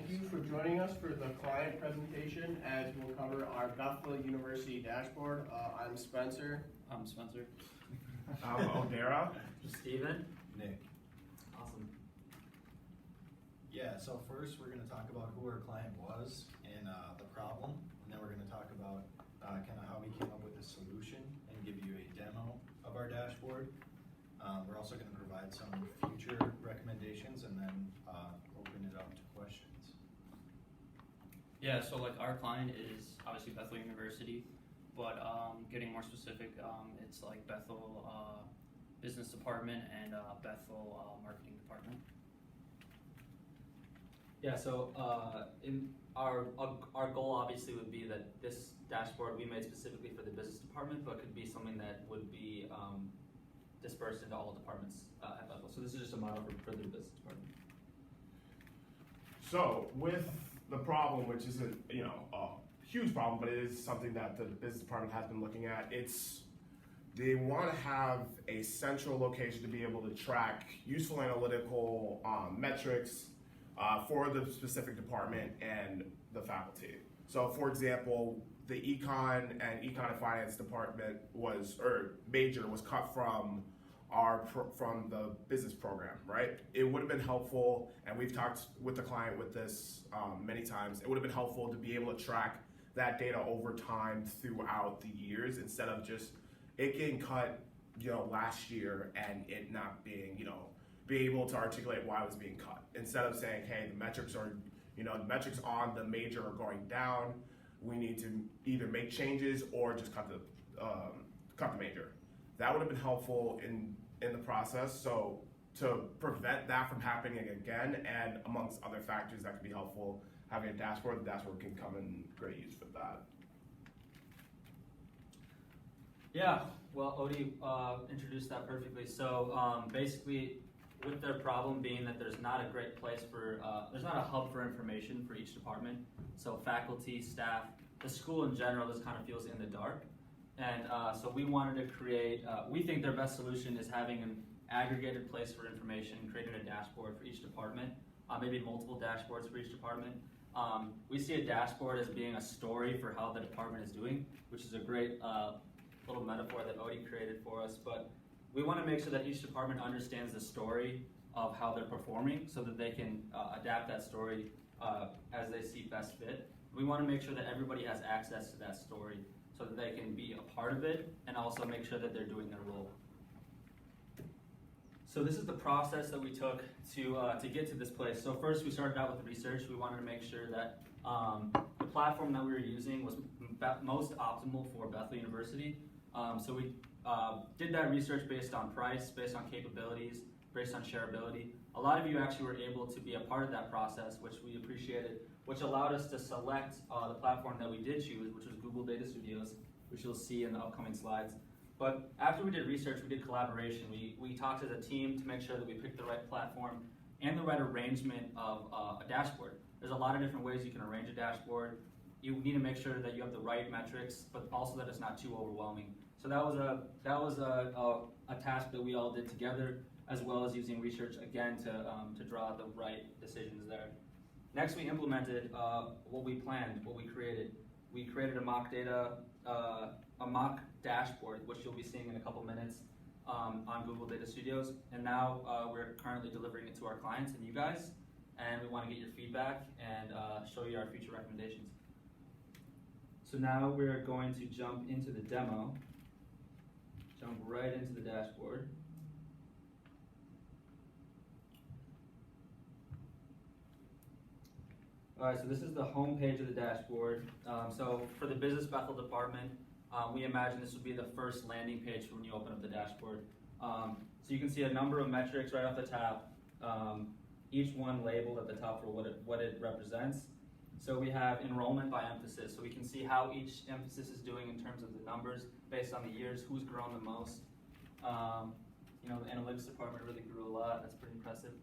Thank you for joining us for the client presentation as we'll cover our Bethel University dashboard. I'm Spencer. I'm Spencer. I'm Odera. Steven. Nick. Awesome. Yeah, so first we're going to talk about who our client was and the problem, and then we're going to talk about kind of how we came up with the solution and give you a demo of our dashboard. We're also going to provide some future recommendations and then open it up to questions. Yeah, so like our client is obviously Bethel University, but getting more specific, it's like Bethel Business Department and Bethel Marketing Department. Yeah, so in our goal obviously would be that this dashboard we made specifically for the business department, but could be something that would be dispersed into all departments at Bethel. So this is just a model for the business department. So with the problem, which isn't a huge problem, but it is something that the business department has been looking at. They want to have a central location to be able to track useful analytical metrics for the specific department and the faculty. So for example, the econ and finance department major was cut from from the business program, right? It would have been helpful, and we've talked with the client with this many times, it would have been helpful to be able to track that data over time throughout the years instead of just it getting cut last year and it not being being able to articulate why it was being cut, instead of saying, hey, the metrics are the metrics on the major are going down, we need to either make changes or just cut the major. That would have been helpful in the process. So to prevent that from happening again, and amongst other factors that could be helpful, having a dashboard, the dashboard can come in great use for that. Yeah, well, Odie introduced that perfectly. So basically, with their problem being that there's not a great place for, there's not a hub for information for each department. So faculty, staff, the school in general just kind of feels in the dark. And so we wanted to create, we think their best solution is having an aggregated place for information, creating a dashboard for each department, maybe multiple dashboards for each department. We see a dashboard as being a story for how the department is doing, which is a great little metaphor that Odie created for us. But we want to make sure that each department understands the story of how they're performing so that they can adapt that story as they see best fit. We want to make sure that everybody has access to that story so that they can be a part of it and also make sure that they're doing their role. So this is the process that we took to get to this place. So first we started out with research. We wanted to make sure that the platform that we were using was most optimal for Bethel University. So we did that research based on price, based on capabilities, based on shareability. A lot of you actually were able to be a part of that process, which we appreciated, which allowed us to select the platform that we did choose, which was Google Data Studios, which you'll see in the upcoming slides. But after we did research, we did collaboration. We talked as a team to make sure that we picked the right platform and the right arrangement of a dashboard. There's a lot of different ways you can arrange a dashboard. You need to make sure that you have the right metrics, but also that it's not too overwhelming. So that was a task that we all did together, as well as using research again to draw the right decisions there. Next, we implemented what we planned, what we created. We created a mock dashboard, which you'll be seeing in a couple minutes on Google Data Studios. And now we're currently delivering it to our clients and you guys. And we want to get your feedback and show you our future recommendations. So now we're going to jump into the demo. Jump right into the dashboard. All right, so this is the home page of the dashboard. So for the Business Bethel department, we imagine this would be the first landing page when you open up the dashboard. So you can see a number of metrics right off the top, each one labeled at the top for what it represents. So we have enrollment by emphasis, so we can see how each emphasis is doing in terms of the numbers based on the years, who's grown the most. The analytics department really grew a lot, that's pretty impressive.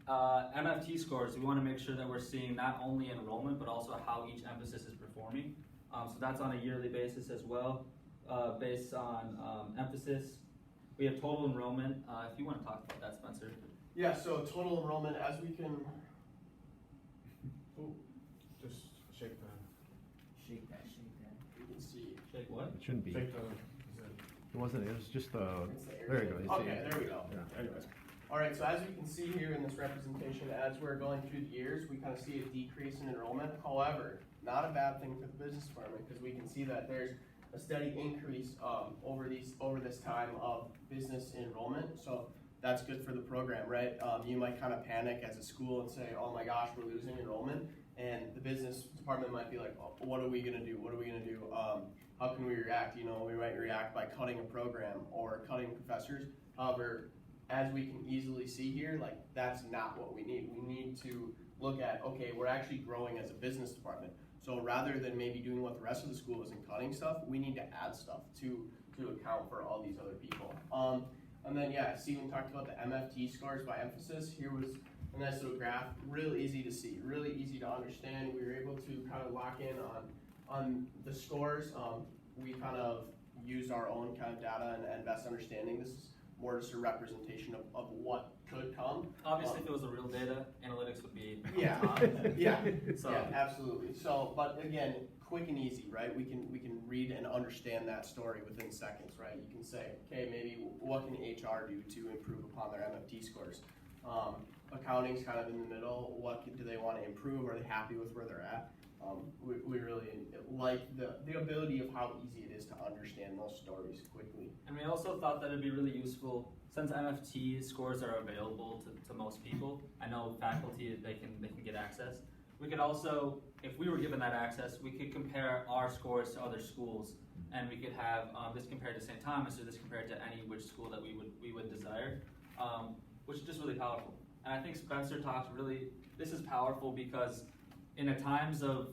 MFT scores, we want to make sure that we're seeing not only enrollment, but also how each emphasis is performing. So that's on a yearly basis as well, based on emphasis. We have total enrollment. If you want to talk about that, Spencer. Yeah, so total enrollment, as we can shouldn't be. It Take the, wasn't, it was just It's the there you go. area. Okay, there we go. Yeah. Anyways. All right, so as you can see here in this representation, as we're going through the years, we kind of see a decrease in enrollment. However, not a bad thing for the business department, because we can see that there's a steady increase over this time of business enrollment. So that's good for the program, right? You might kind of panic as a school and say, oh my gosh, we're losing enrollment. And the business department might be like, oh, what are we gonna do? What are we gonna do? How can we react? You know, we might react by cutting a program or cutting professors. However, as we can easily see here, like that's not what we need. We need to look at, okay, we're actually growing as a business department. So rather than maybe doing what the rest of the school is and cutting stuff, we need to add stuff to account for all these other people. And then yeah, Stephen talked about the MFT scores by emphasis. Here was a nice little graph, real easy to see, really easy to understand. We were able to kind of lock in on the scores. We kind of used our own kind of data and best understanding. This is more just a representation of what could come. Obviously, if it was the real data, analytics would be Yeah, on top. yeah, So- yeah, absolutely. So, but again, quick and easy, right? We can read and understand that story within seconds, right? You can say, okay, maybe what can HR do to improve upon their MFT scores? Accounting's kind of in the middle. Do they want to improve? Are they happy with where they're at? We really like the ability of how easy it is to understand those stories quickly. And we also thought that it'd be really useful, since MFT scores are available to most people. I know faculty, they can get access. We could also, if we were given that access, we could compare our scores to other schools, and we could have this compared to St. Thomas or this compared to any which school that we would desire, which is just really powerful. And I think Spencer talked really, this is powerful because in a times of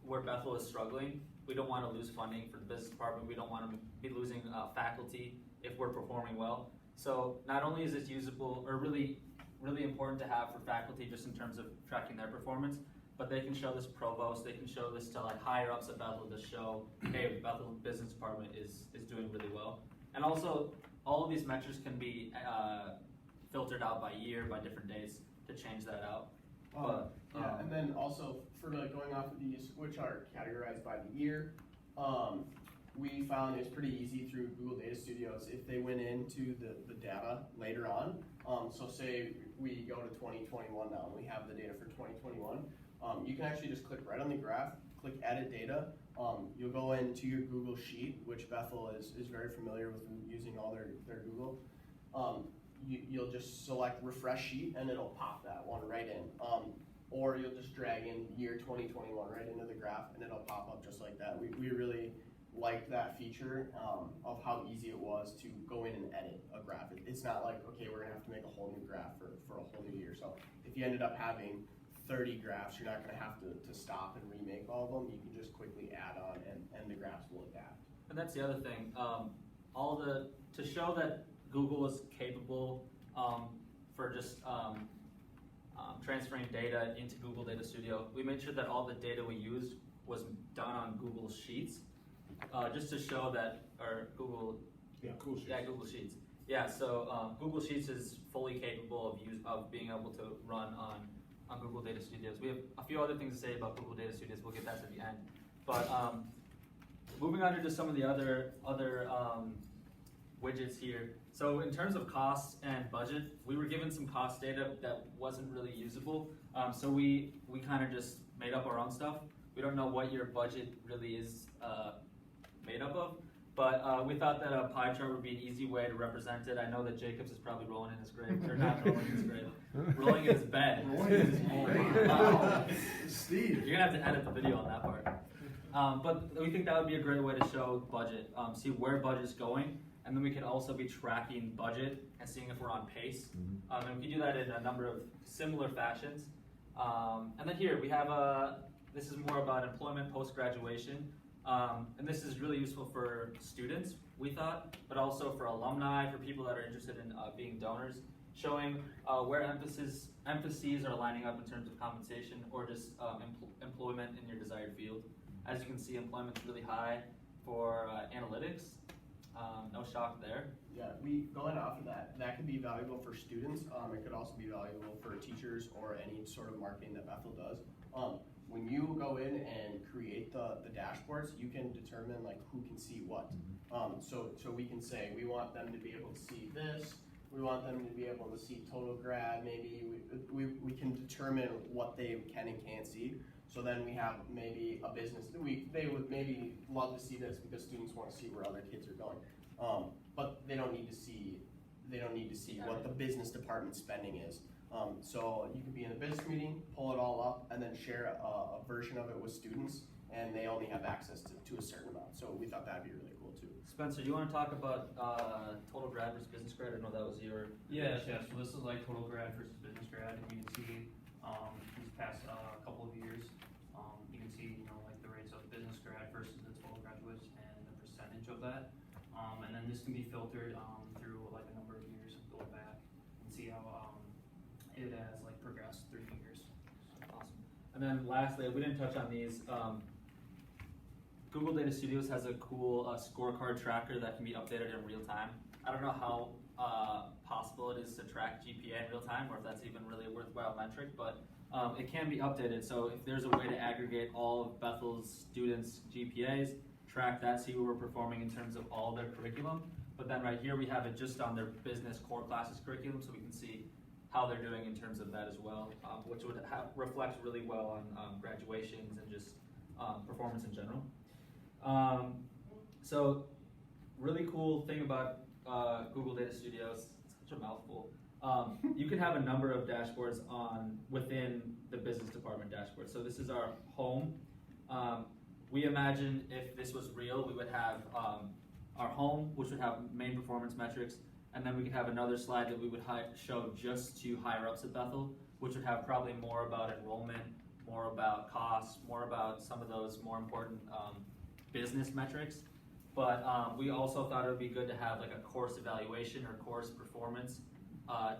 where Bethel is struggling, we don't want to lose funding for the business department. We don't want to be losing faculty if we're performing well. So not only is this usable or really, really important to have for faculty just in terms of tracking their performance, but they can show this provost, they can show this to like higher ups at Bethel to show, hey, Bethel business department is doing really well. And also, all of these metrics can be filtered out by year, by different dates to change that out. Yeah, and then also for like going off of these, which are categorized by the year, we found it's pretty easy through Google Data Studios if they went into the data later on. So say we go to 2021 now and we have the data for 2021. You can actually just click right on the graph, click edit data. You'll go into your Google Sheet, which Bethel is very familiar with using all their Google. You'll just select refresh sheet and it'll pop that one right in. Or you'll just drag in year 2021 right into the graph and it'll pop up just like that. We really liked that feature of how easy it was to go in and edit a graph. It's not like, okay, we're gonna have to make a whole new graph for a whole new year. So if you ended up having 30 graphs, you're not gonna have to stop and remake all of them. You can just quickly add on and the graphs will adapt. And that's the other thing. To show that Google is capable for just transferring data into Google Data Studio, we made sure that all the data we used was done on Google Sheets, just to show that, or Google, yeah, cool sheets. yeah, Google Sheets. Yeah, so Google Sheets is fully capable of being able to run on Google Data Studios. We have a few other things to say about Google Data Studios. We'll get that to the end. But moving on to just some of the other widgets here. So in terms of costs and budget, we were given some cost data that wasn't really usable. So we kind of just made up our own stuff. We don't know what your budget really is made up of, but we thought that a pie chart would be an easy way to represent it. I know that Jacobs is probably rolling in his grave. Or not rolling in his grave, rolling in his bed. Wow. Steve. You're gonna have to edit the video on that part. But we think that would be a great way to show budget, see where budget's going, and then we could also be tracking budget and seeing if we're on pace. And we can do that in a number of similar fashions. And then here we have this is more about employment post-graduation. And this is really useful for students, we thought, but also for alumni, for people that are interested in being donors, showing where emphases are lining up in terms of compensation or just employment in your desired field. As you can see, employment's really high for analytics. No shock there. Yeah, going off of that could be valuable for students. It could also be valuable for teachers or any sort of marketing that Bethel does. when you go in and create the dashboards, you can determine like who can see what. So we can say, we want them to be able to see this, we want them to be able to see total grad, maybe we can determine what they can and can't see. So then we have maybe a business, they would maybe love to see this because students want to see where other kids are going. But they don't need to see what the business department spending is. So you could be in a business meeting, pull it all up, and then share a version of it with students, and they only have access to a certain amount. So we thought that'd be really cool too. Spencer, do you want to talk about total grad versus business grad? I know that was your. Yeah, so this is like total grad versus business grad, and you can see these past couple of years, you can see like the rates of business grad versus the total graduates and the percentage of that, and then this can be filtered through like a number of years going back and see how it has like progressed through the years. Awesome. And then lastly, we didn't touch on these. Google Data Studios has a cool scorecard tracker that can be updated in real time. I don't know how possible it is to track GPA in real time, or if that's even really a worthwhile metric, but it can be updated. So if there's a way to aggregate all of Bethel's students' GPAs, track that, see where we're performing in terms of all their curriculum. But then right here we have it just on their business core classes curriculum, so we can see how they're doing in terms of that as well, which would reflect really well on graduations and just performance in general. So really cool thing about Google Data Studios, it's such a mouthful. You can have a number of dashboards within the business department dashboard. So this is our home. We imagine if this was real, we would have our home, which would have main performance metrics, and then we could have another slide that we would show just to higher ups at Bethel, which would have probably more about enrollment, more about costs, more about some of those more important business metrics. But we also thought it would be good to have like a course evaluation or course performance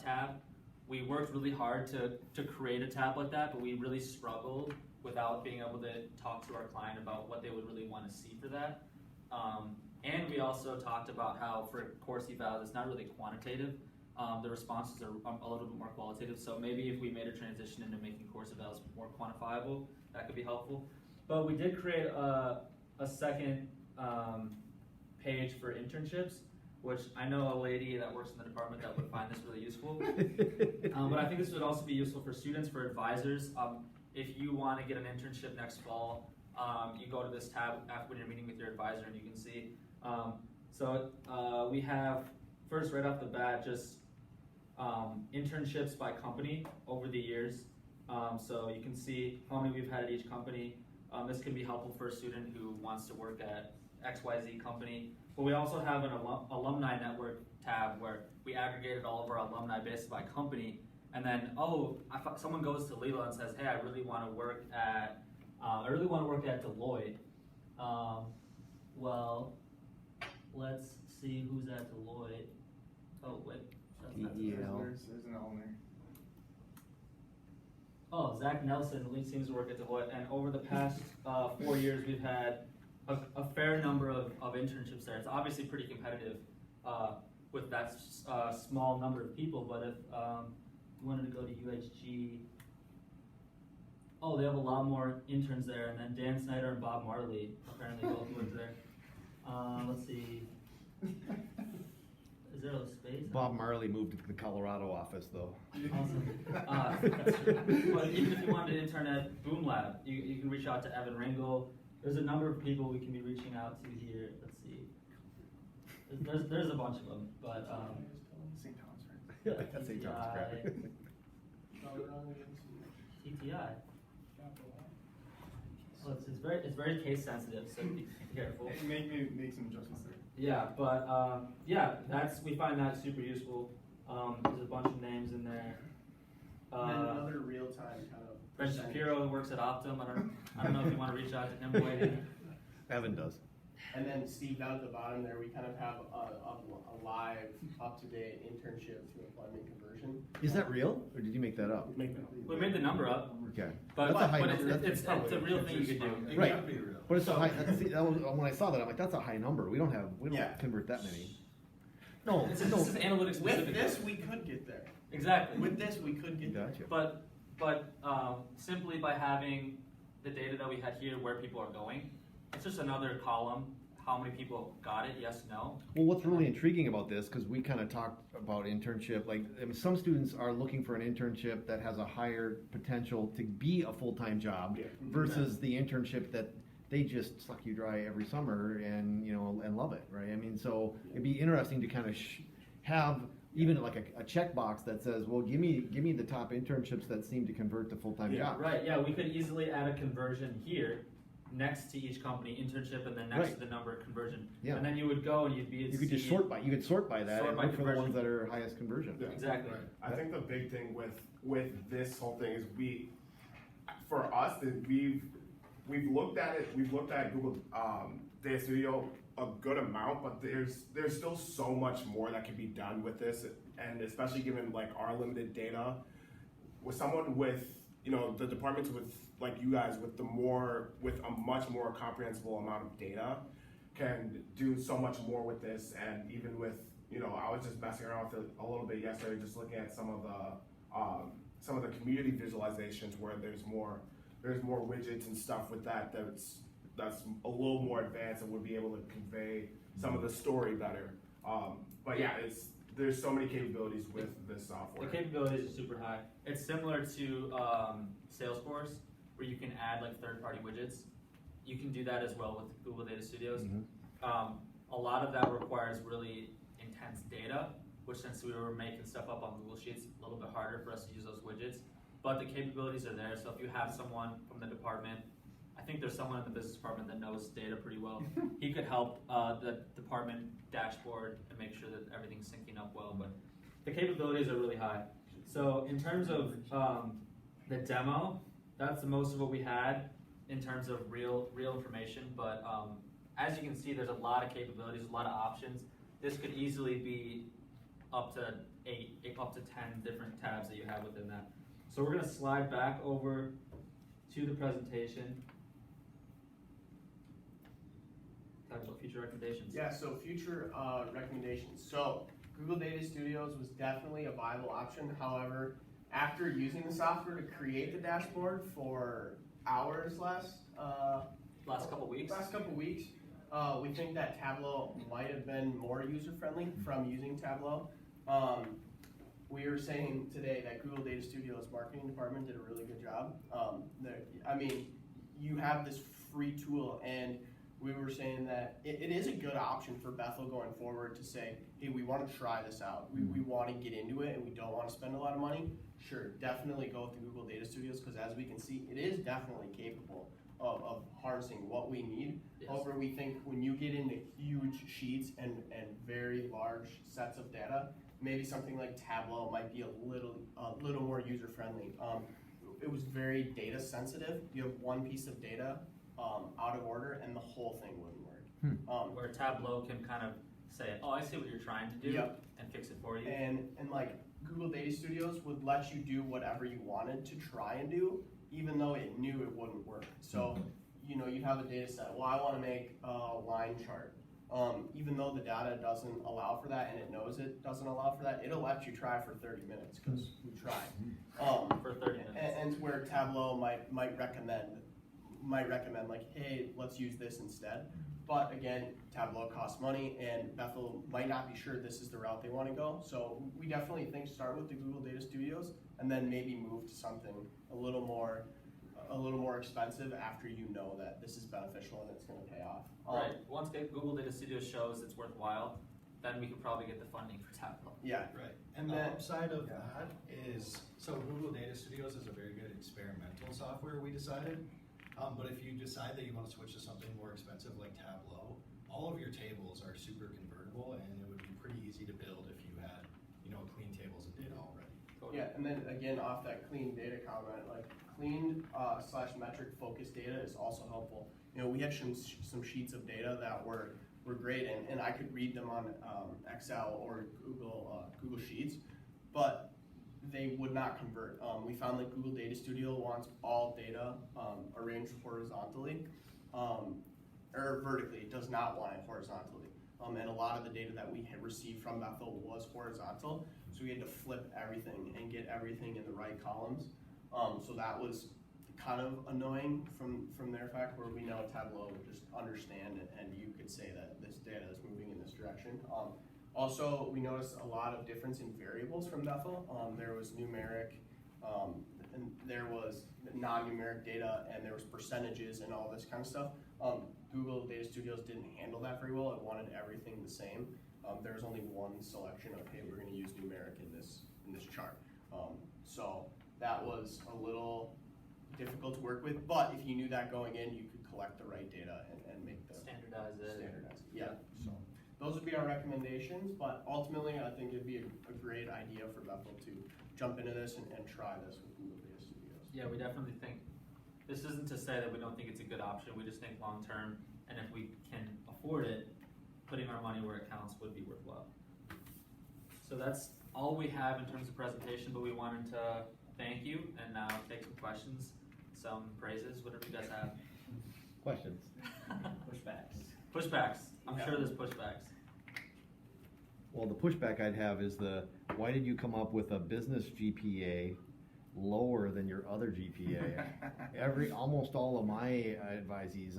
tab. We worked really hard to create a tab like that, but we really struggled without being able to talk to our client about what they would really want to see for that. And we also talked about how for course eval, it's not really quantitative. The responses are a little bit more qualitative. So maybe if we made a transition into making course evals more quantifiable, that could be helpful. But we did create a second page for internships, which I know a lady that works in the department that would find this really useful. But I think this would also be useful for students, for advisors. If you want to get an internship next fall, you go to this tab after when you're meeting with your advisor and you can see. So we have, first right off the bat, just internships by company over the years. So you can see how many we've had at each company. This can be helpful for a student who wants to work at XYZ company. But we also have an alumni network tab where we aggregated all of our alumni based by company. And then, someone goes to Lila and says, "Hey, I really want to work at Deloitte." Well, let's see who's at Deloitte. Oh wait, that's not There's an owner. Oh, Zach Nelson seems to work at Deloitte, and over the past 4 years, we've had a fair number of internships there. It's obviously pretty competitive with that small number of people, but if you wanted to go to UHG, they have a lot more interns there, and then Dan Snyder and Bob Marley apparently both work there. Let's see. Is there a space? Bob Marley moved to the Colorado office, though. Awesome. That's true. But even if you wanted to intern at Boom Lab, you can reach out to Evan Ringel. There's a number of people we can be reaching out to here. Let's see. There's a bunch of them, but St. Thomas, right? That's St. Thomas, correct. TTI. Well, it's very case sensitive, so be careful. Make some adjustments there. Yeah, but we find that super useful. There's a bunch of names in there. And then another real-time kind of Fred percentage. Shapiro, who works at Optum. I don't know if you want to reach out to him later. Evan does. And then Steve, down at the bottom there, we kind of have a live, up-to-date internship to employment conversion. Is that real, or did you make that up? We made the number up, Okay. but That's a high it's, number. it's a real thing you could do. Right. But it's a high, that was, when I saw that, I'm like, that's a high number. We don't Yeah. convert that many. No, This is analytics With specific. this, we could get there. Exactly. With this, we could get there. Gotcha. But simply by having the data that we had here, where people are going. It's just another column, how many people got it, yes, no. Well, what's really intriguing about this, because we kind of talked about internship, like I mean, some students are looking for an internship that has a higher potential to be a full-time job Yeah. versus the internship that they just suck you dry every summer and, you know, and love it, right? I mean, so it'd be interesting to kind of have even like a checkbox that says, well, give me the top internships that seem to convert to full-time Yeah. jobs. Right, yeah, we could easily add a conversion here, next to each company, internship, and then next Right. to the number of conversion. Yeah. And then you would go and you'd be. You could just sort by that Sort and by look for the conversion. ones that are highest conversion. Yeah. Exactly. I think the big thing with this whole thing is for us, that we've looked at it. We've looked at Google Data Studio a good amount, but there's still so much more that can be done with this, and especially given like our limited data, with someone with the departments with like you guys with a much more comprehensible amount of data can do so much more with this, and even with I was just messing around with it a little bit yesterday, just looking at some of the community visualizations where there's more widgets and stuff with that's a little more advanced and would be able to convey some of the story better. But yeah, there's so many capabilities with this The software. capabilities are super high. It's similar to Salesforce, where you can add like third-party widgets. You can do that as well with Google Data Studios. Mhm. A lot of that requires really intense data, which since we were making stuff up on Google Sheets, a little bit harder for us to use those widgets. But the capabilities are there, so if you have someone from the department, I think there's someone in the business department that knows data pretty well. He could help the department dashboard and make sure that everything's syncing up well, but the capabilities are really high. So in terms of the demo, that's the most of what we had in terms of real information, but as you can see, there's a lot of capabilities, a lot of options. This could easily be up to 10 different tabs that you have within that. So we're gonna slide back over to the presentation. Talk about future recommendations. Yeah, so future recommendations. So Google Data Studios was definitely a viable option. However, after using the software to create the dashboard for hours Last couple weeks. We think that Tableau might have been more user-friendly from using Tableau. We were saying today that Google Data Studios marketing department did a really good job. You have this free tool, and we were saying that it is a good option for Bethel going forward to say, hey, we want to try this out. We want to get into it, and we don't want to spend a lot of money. Sure, definitely go with the Google Data Studios, because as we can see, it is definitely capable of harnessing what we need. Yes. However, we think when you get into huge sheets and very large sets of data, maybe something like Tableau might be a little more user-friendly. It was very data sensitive. You have one piece of data out of order, and the whole thing wouldn't work. Where Tableau can kind of say, oh, I see what you're trying to do, Yep. and fix it for you. And like Google Data Studios would let you do whatever you wanted to try and do, even though it knew it wouldn't work. So, you have a data set. Well, I want to make a line chart. Even though the data doesn't allow for that, and it knows it doesn't allow for that, it'll let you try for 30 minutes because we tried. For 30 minutes. And where Tableau might recommend like, hey, let's use this instead. But again, Tableau costs money, and Bethel might not be sure this is the route they want to go. So we definitely think start with the Google Data Studios, and then maybe move to something a little more expensive after you know that this is beneficial and it's going to pay off. Right. Once Google Data Studio shows it's worthwhile, then we can probably get the funding for Tableau. Yeah. Right, and the then- upside of that is, so Google Data Studios is a very good experimental software, we decided. But if you decide that you want to switch to something more expensive like Tableau, all of your tables are super convertible, and it would be pretty easy to build if you had, clean tables and data already. Yeah, and then again, off that clean data comment, like clean / metric focused data is also helpful. We had some sheets of data that were great, and I could read them on Excel or Google Sheets, but they would not convert. We found that Google Data Studio wants all data arranged horizontally or vertically. It does not want it horizontally. And a lot of the data that we had received from Bethel was horizontal, so we had to flip everything and get everything in the right columns. So that was kind of annoying from their fact where we know Tableau would just understand it and you could say that this data is moving in this direction. Also, we noticed a lot of difference in variables from Bethel. There was numeric, and there was non-numeric data, and there was percentages and all this kind of stuff. Google Data Studios didn't handle that very well. It wanted everything the same. There was only one selection of, hey, we're going to use numeric in this chart. So that was a little difficult to work with, but if you knew that going in, you could collect the right data and make the Standardize it. Yeah. So those would be our recommendations, but ultimately, I think it'd be a great idea for Bethel to jump into this and try this with Google Data Studios. Yeah, we definitely think, this isn't to say that we don't think it's a good option, we just think long-term, and if we can afford it, putting our money where it counts would be worthwhile. So that's all we have in terms of presentation, but we wanted to thank you and now take some questions, some praises, whatever you guys have. Questions? Pushbacks. Pushbacks, I'm Yeah. sure there's pushbacks. Well, the pushback I'd have is why did you come up with a business GPA lower than your other GPA? Almost all of my advisees,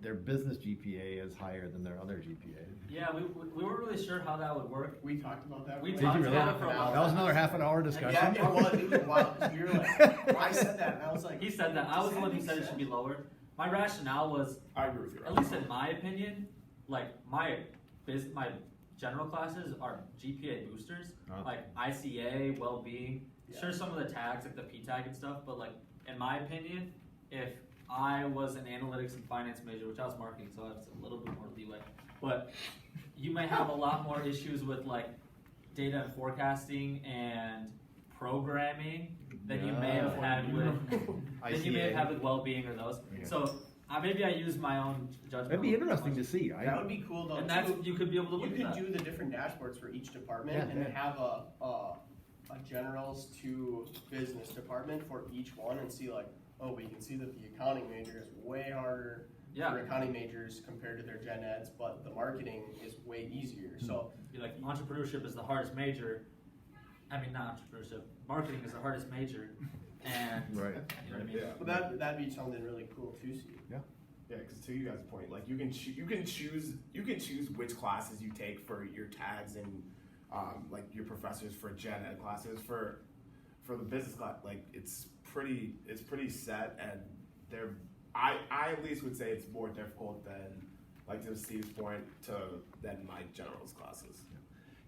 their business GPA is higher than their other GPA. Yeah, we weren't really sure how that would work. We talked about that. We for Did talked you like really? about half it for an a while. hour. That was another half an hour discussion. Yeah, it was wild, 'cause you're like, I said that, and I was like. He said that, I was the one who Does said that it should make be lower. My rationale was, I agree with you. at least in my opinion, like my general classes are GPA boosters, Oh. like ICA, well-being. Yeah. Sure, some of the tags like the P-tag and stuff, but like in my opinion, if I was an analytics and finance major, which I was marketing, so I have a little bit more leeway, but you may have a lot more issues with like data and forecasting and programming than you may have had with than you may have had with well-being or those. Yeah. So maybe I use my own judgment. That'd be interesting to see. That would be cool though, And that's, too. you could be able to You look at could that. do the different dashboards for each department Yeah, and then yeah. have a generals to business department for each one and see like, oh, we can see that the accounting major is way harder Yeah. for accounting majors compared to their gen eds, but the marketing is way easier. So Be like, entrepreneurship is the hardest major. I mean, not entrepreneurship. Marketing is the hardest major, and Right. you know what I mean. Yeah. but that'd be something really cool to see. Yeah, because to you guys' point, like you can choose which classes you take for your tags and like your professors for gen ed classes for the business class. Like it's pretty set, and I at least would say it's more difficult than, like to Steve's point, than my generals classes.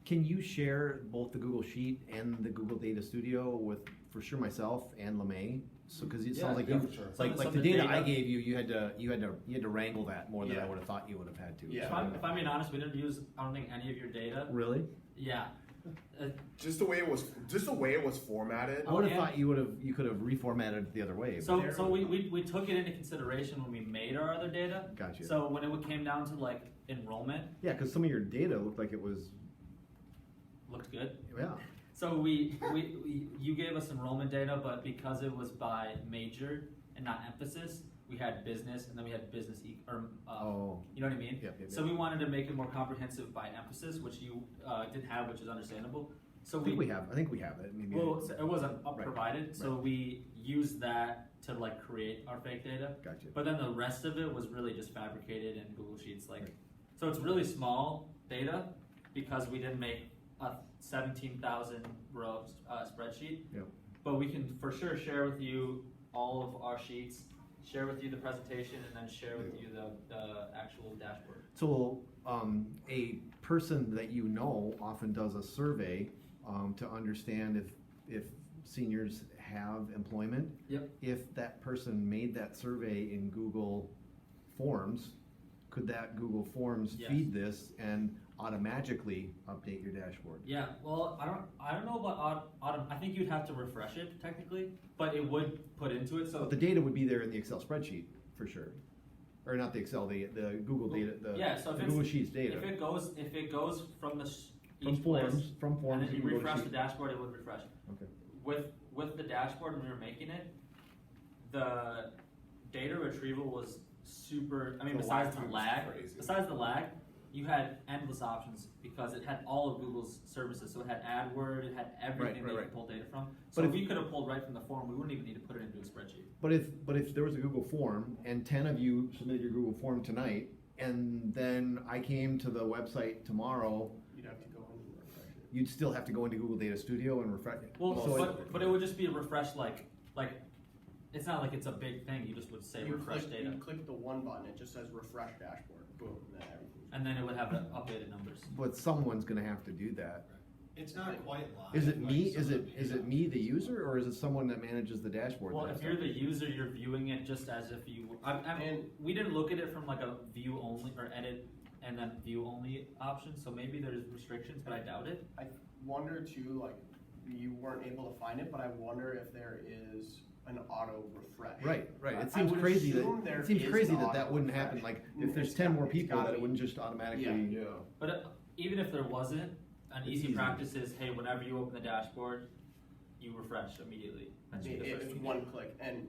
Can you share both the Google Sheet and the Google Data Studio with, for sure, myself and LeMay? So, because it sounds like yeah, you, for sure. like So the the data data- I gave you, you had to wrangle that more than I Yeah. would have thought you would have had to. Yeah. If I'm being honest, we didn't use, I don't think, any of your data. Really? Yeah. Just the way it was formatted. I would have yeah. thought you could have reformatted it the other way. So but- we took it into consideration when we made our other data. Gotcha. So when it came down to like enrollment, Yeah, because some of your data looked like it was, looked good. yeah. So you gave us enrollment data, but because it was by major and not emphasis, we had business, and then we had business, Oh, you know what I mean? yep, yep, So we wanted to make it more comprehensive by emphasis, which you didn't have, which is understandable. So I think we have it. Maybe. well, so it wasn't Right. provided, so we used that to like create our fake data. Gotcha. But then the rest of it was really just fabricated in Google Sheets, like, Right. so it's really small data because we didn't make a 17,000 row spreadsheet. Yep. But we can for sure share with you all of our sheets, share with you the presentation, and then share with you the actual dashboard. So, a person that you know often does a survey to understand if seniors have employment. Yep. If that person made that survey in Google Forms, could that Google Forms Yes. feed this and automatically update your dashboard? Yeah, well, I don't know about autumn. I think you'd have to refresh it technically, but it would put into it. So But the data would be there in the Excel spreadsheet for sure, or not the Excel, the Google data, yeah, so if the it's- Google Sheets data. if it goes from the From each place, forms, from and forms then to you Google refresh the Sheet. dashboard, it would refresh. Okay. With the dashboard when we were making it, the data retrieval was super. I mean, The besides lag the time was lag, crazy. besides the lag, you had endless options because it had all of Google's services. So it had AdWord, it had everything that you right. could pull data from. But So if- we could have pulled right from the form. We wouldn't even need to put it into a spreadsheet. But if there was a Google form and 10 of you submitted your Google form tonight, and then I came to the website tomorrow, You'd have to go in and refresh it. you'd still have to go into Google Data Studio and refresh it. Well, So but it would just be a refresh like it's not like it's a big thing. You just would say refresh data, You click the one button, it just says refresh dashboard, boom, and then everything's. and then it would have the updated numbers. But someone's gonna have to do that. It's not quite live. Is it like me, some is of it, the is it me, the user, or is it someone that manages the dashboard? Well, that if has you're to- the user, you're viewing it just as if you. And- We didn't look at it from like a view only or edit and then view only option. So maybe there's restrictions, but I doubt it. I wonder too, like, you weren't able to find it, but I wonder if there is an auto refresh. Right, I it seems would crazy assume there it seems is crazy an that that auto wouldn't refresh. happen, like, Mm, if there's it's 10 got- more it's people, gotta that it be. wouldn't just automatically. Yeah. Yeah. But even if there wasn't, an It's easy easy. practice is, hey, whenever you open the dashboard, you refresh immediately. That should be the first It's thing. one click, and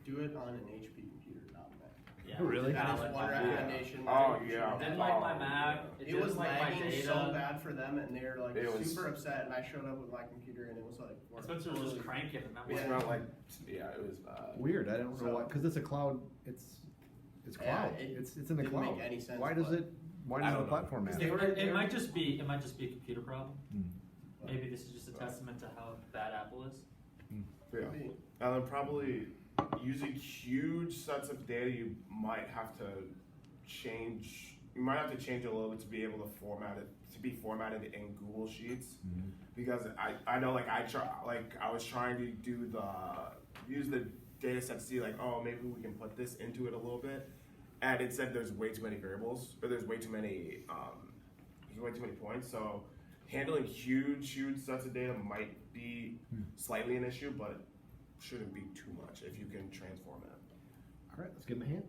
do it on an HP computer, not Mac. Yeah. Oh, really? That is Valid. one Yeah. recommendation. Oh, that you yeah. should Didn't do. like my Mac. It was didn't like my lagging data. so bad for them, and they're like It was- super upset, and I showed up with my computer, and it was like. Spencer was just cranking, and that was It's not like, yeah, it was bad. Weird, I don't know So- why, cause it's a cloud, it's Yeah, cloud, it it's in the didn't make cloud. any sense, Why does but- it, why I does the don't know. platform matter? They were- It might just be a computer problem. Hmm. Maybe this is just a testament to how bad Apple is. Yeah. And then probably using huge sets of data, you might have to change. You might have to change it a little bit to be able to format it to be formatted in Google Sheets, because I know like I was trying to use the data set to see like, oh, maybe we can put this into it a little bit, and it said there's way too many variables, or there's way too many points. So handling huge sets of data might be slightly an issue, but shouldn't be too much if you can transform it. Alright, let's give him a hand.